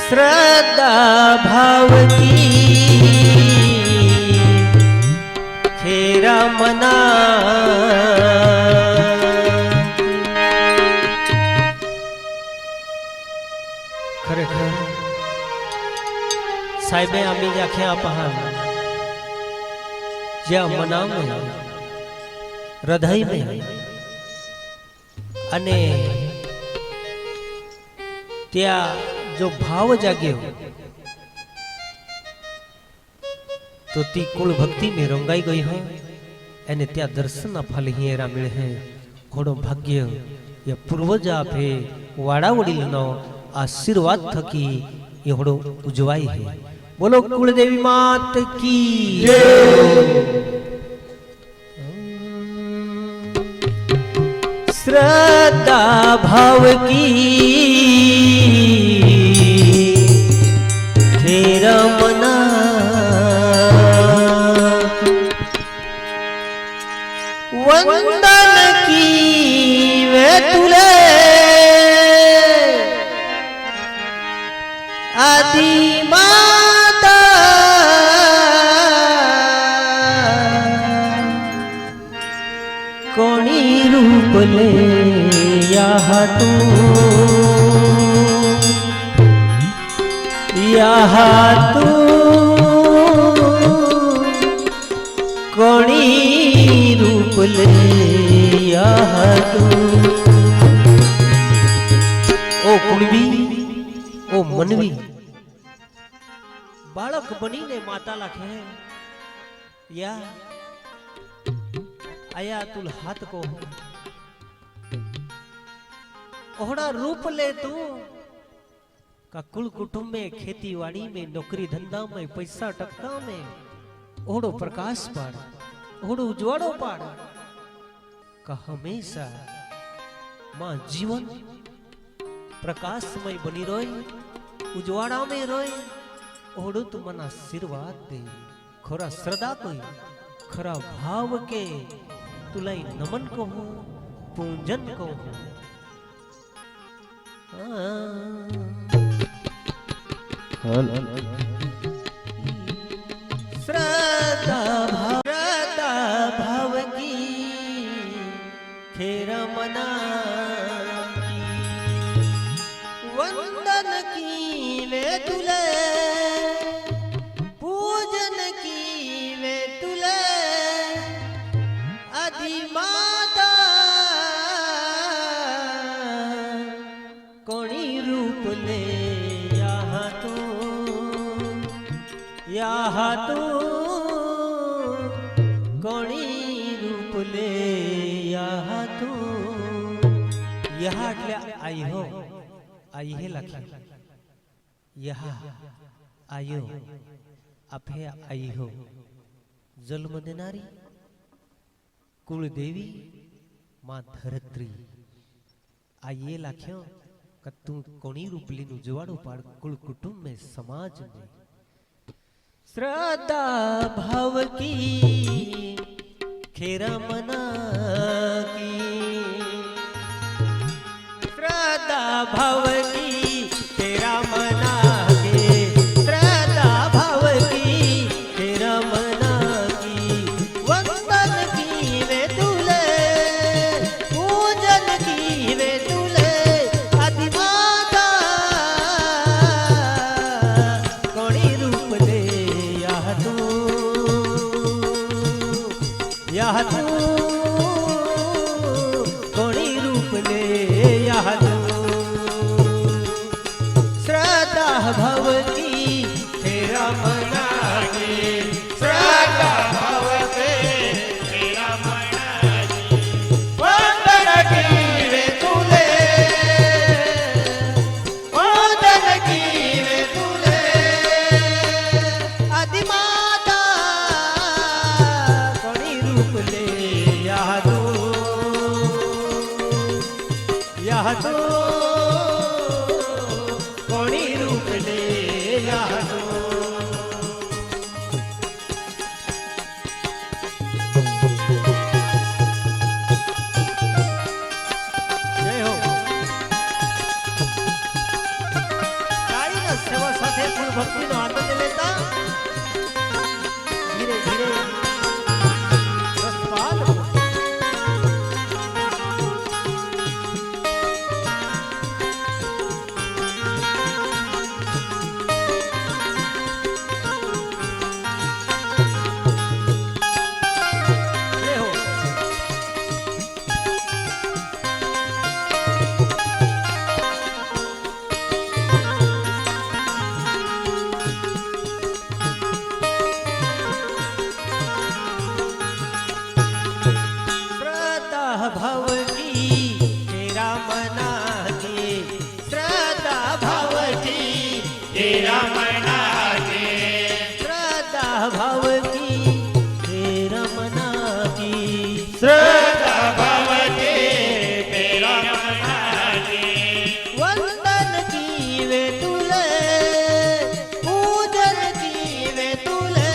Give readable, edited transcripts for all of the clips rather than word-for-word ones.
श्रद्धा भाव की खेरा मना खरेखर साहेबे आम्ही व्याख्या पहा ज्या मनाમાં હૃદયમાં અને ત્યાં जो भाव जाग्यो तो ती कुल भक्ति में रंगाई गई है एने त्या दर्शन फल हियरा मिले हैं घोड़ो भाग्य ये पूर्वज आपे वाड़ा वडीलनो आशीर्वाद थकी ये घोड़ो उजवाई है। बोलो कुलदेवी मात की श्रद्धा भाव की मना वंदन की वे तुले आदि माता कोणी रूप ले यहाँ तू यहाँ तू कोणी रूप ले यहाँ तू ओ कुणबी ओ मनवी बालक बनी ने माता लाखे या आया तुल हाथ को ओहड़ा रूप ले तू का कुल कुटुंब में खेती वाड़ी में नौकरी धंधा में पैसा टक्का में ओढ़ो प्रकाश पाड़ ओढ़ो उजवाड़ो पाड़ का हमेशा मां जीवन प्रकाशमय बनी रोए उजवाड़ा में रोए ओढ़ो तू मन आशीर्वाद दे खोरा श्रद्धा कोई खरा भाव के तुलाई नमन को हो पूजन को हो श्रद्धा भाव की खेरा मना वंदन की वे तुले पूजन की वे तुले आदि माता कोणी रूप ले यहाँ तू कोणी रूप ले यहाँ तू यहाँ એટલે आई है लखी यहाँ आयो अफे आई हो जन्म देनारी कुलदेवी मां धरत्री आइए लाख्यो कि तू कोणी रूपली नु जवाड़ो पाड़ कुल कुटुंब में समाज में श्रद्धा भाव की खेरा मना की श्रद्धा भाव की तेरा मना के श्रद्धा भाव की तेरा मना की वंदन की वे तुले पूजन की वे तुले आदि माता कोणी रूप ले यह तू कोणी रूप ले यह तू श्रद्धा भव की तेरा मना के श्रद्धा भव के तेरा मना की वंदन की वे तुले वंदन की वे तुले आदि माता कोणी रूप ले यहाँ तू कोणी रूप ले यहाँ तू जय हो वंदन कीवे तुले पूजन कीवे तुले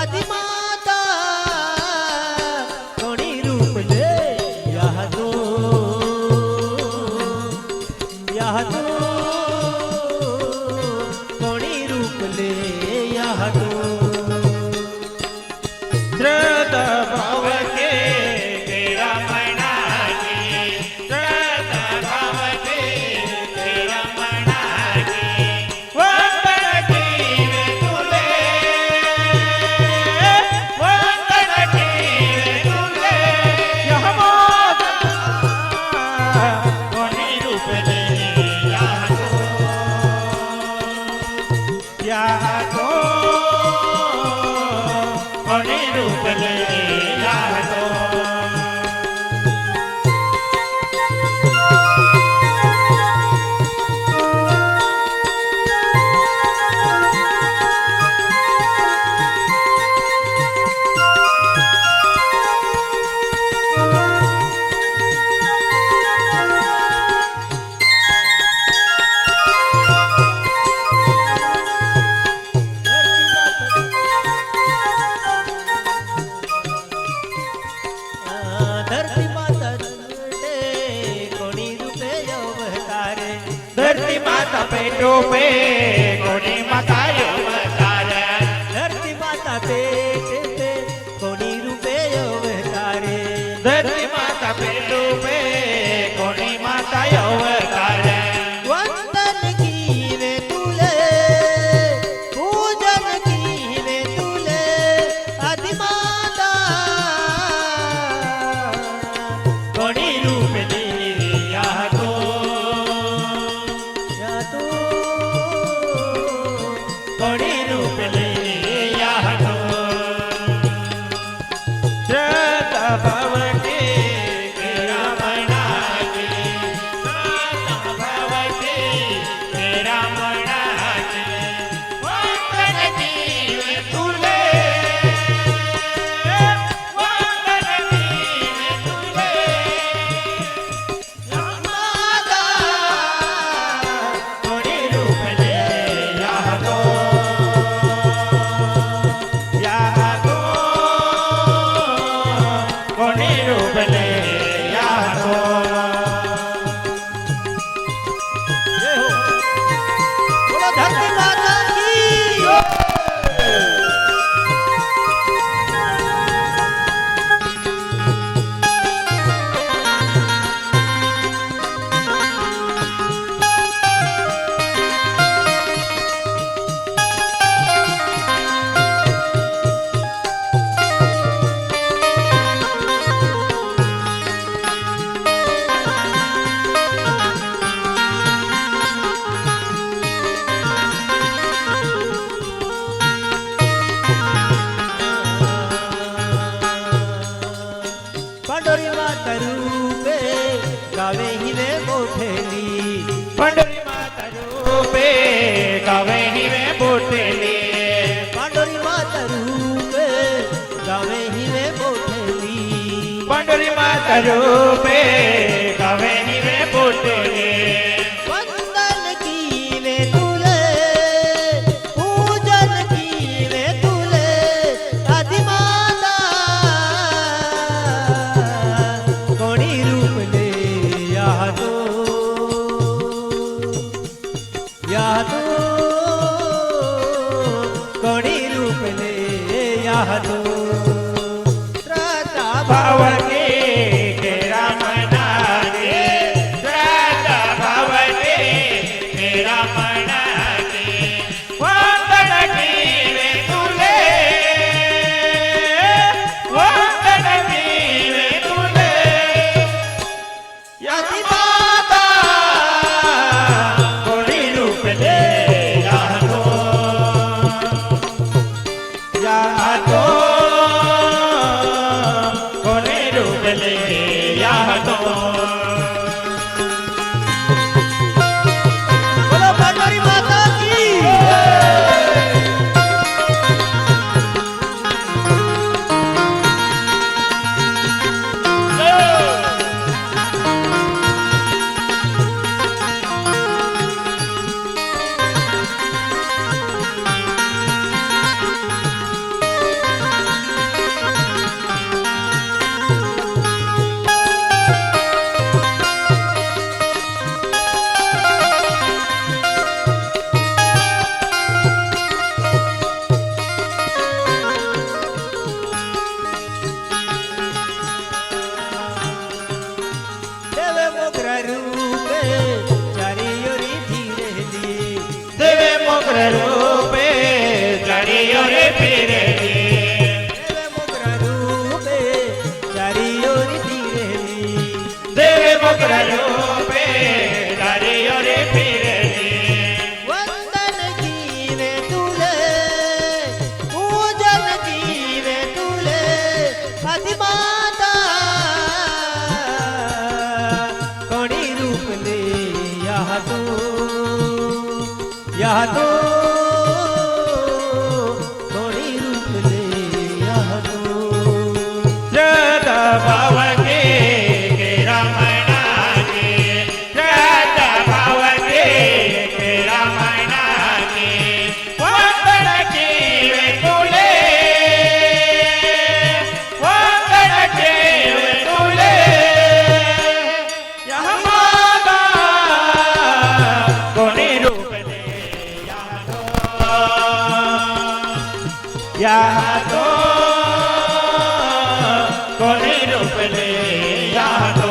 आदि माता कोणी रूप ले यह तो कोणी रूप ले यह तो श्रद्धा भाव के तेरा मना की श्रद्धा भाव के तेरा मना की वंदन कीवे तुले वंदन कीवे तुले यह माता कोणी रूप ले यह तो कोणी रूप ले यह तो धरती माता झूठे कोणी रूपे अवतारे धरती माता पेटो पे कोणी माता अवतार धरती माता पेट पे कोणी रूपे अवतारे धरती माता पेटो पे कोणी माता अवतार वंदन कीवे तुले पूजन कीवे तुले आदि माता कोणी रूप ले यह तो या तो कोणी रूप ले यह तो श्रद्धा भाव के तेरा मना की श्रद्धा भाव के तेरा मना की वंदन कीवे तुले वंदन कीवे तुले माता कोणी रूप ले यह तो कोणी रूप ले यह तो जय हो बोलो धरती माता की पंडोरी माता रूपे गावे हिवे मोठेली पंढरी माता रूपे गावे हिवे बोटेली पंडोरी माता रूपे गावे हिवे मोठेली पंढरी माता रूपे गावे हिवे बोटेली वंदन कीवे तुले पूजन कीवे तुले आदि माता कोणी रूप ले यह तो कोणी रूप ले यह तो श्रद्धा भाव भाव के तेरा मना के श्रद्धा भाव के तेरा मना के वंदन कीवे तुले वंदन कीवे तुले यह माता कोणी रूप ले यह तो મુગ્ર રૂપે ચારીઓ રે ફેરેલી દેવે મુગ્ર રૂપે ચારીઓ રે ફેરેલી દેવે મુગ્ર રૂપે ચારીઓ રે ફેરેલી વંદન જીવે તુલે પૂજન જીવે તુલે આદિ માતા કોણી રૂપ લે યહ તો કોણી રૂપ લે યહ તો શ્રદ્ધા ભાવ કે રમણા કે શ્રદ્ધા ભાવ કે રમણા કે વંદન જીવે તુલે વંદન જીવે તુલે યહ માતા કોની રૂપ લે યા તો કોની રૂપ લે યા તો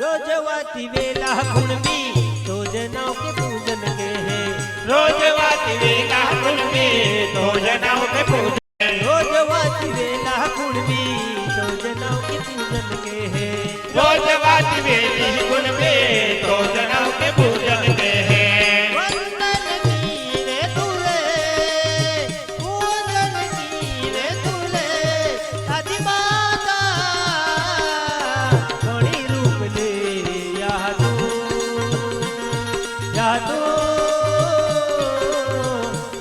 रोज वाती वेला कुणबी तो जनाओ के पूजन के है રોજ વાતી વેલા કુળબી તો જનાવ કે પૂજન रोज वाती वेला कुणबी तो जनाओ के पूजन के है રોજ વાતી વેલી કુળબી તો જનાવ કે પૂજન કે હે वंदन जीवे तुले पूजन जीवे तुले आदि माता कोणी रूप ले यह तो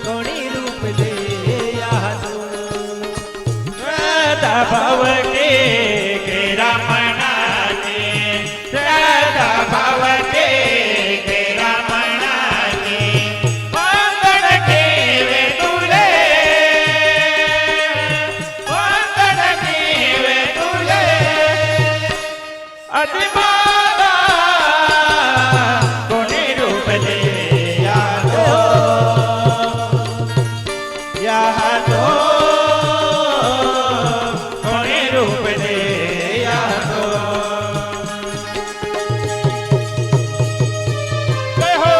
कोणी रूप ले यह तो શ્રદ્ધા ભાવ કે રમણા કે શ્રદ્ધા ભાવ કે રમણા કે વંદન જીવે તુલે વંદન જીવે તુલે અધિમાતા કોની રૂપ લે યા તો કોની રૂપ લે યા તો જય હો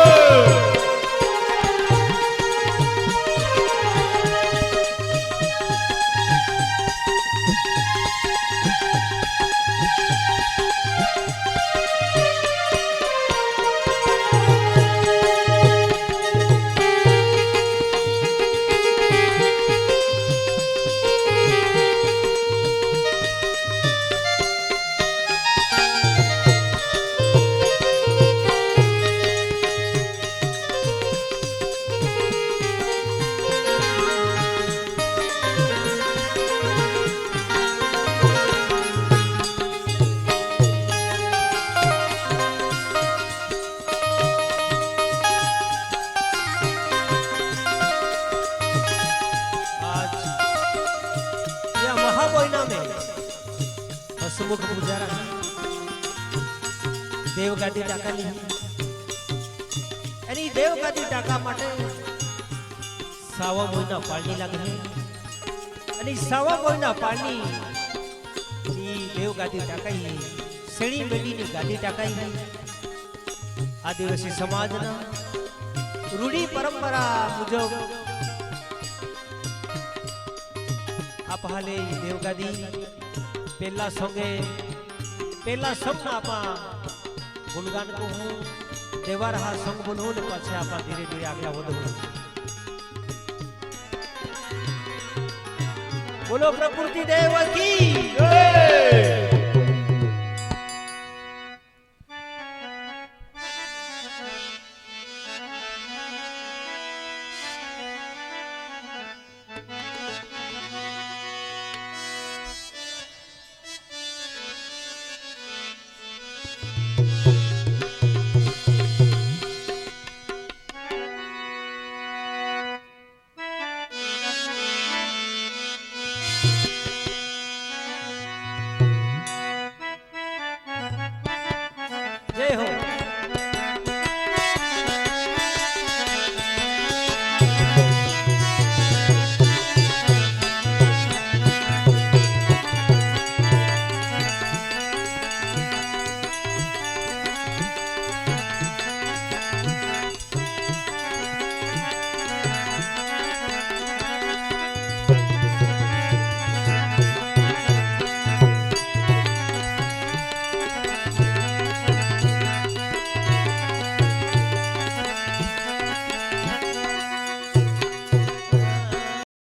आज यह महाबोइना में हसमुख पुजारा देवगादी टाका ली एनी देवगादी टाका माटे सावा महीना पाळणी लागे आणि सावा महीना पाळणी ही देवगादी टाकाई शेळी मेलीनी गादी टाकाई आदिवासी समाजना रूढी परंपरा मुजब आपहाले देवगादी पेला संगे पेला संग आपा गुणगान को हूँ देवा रहा संग बोलो ने पाछे आपा धीरे धीरे आगे વધો बोलो प्रकृति देव की જય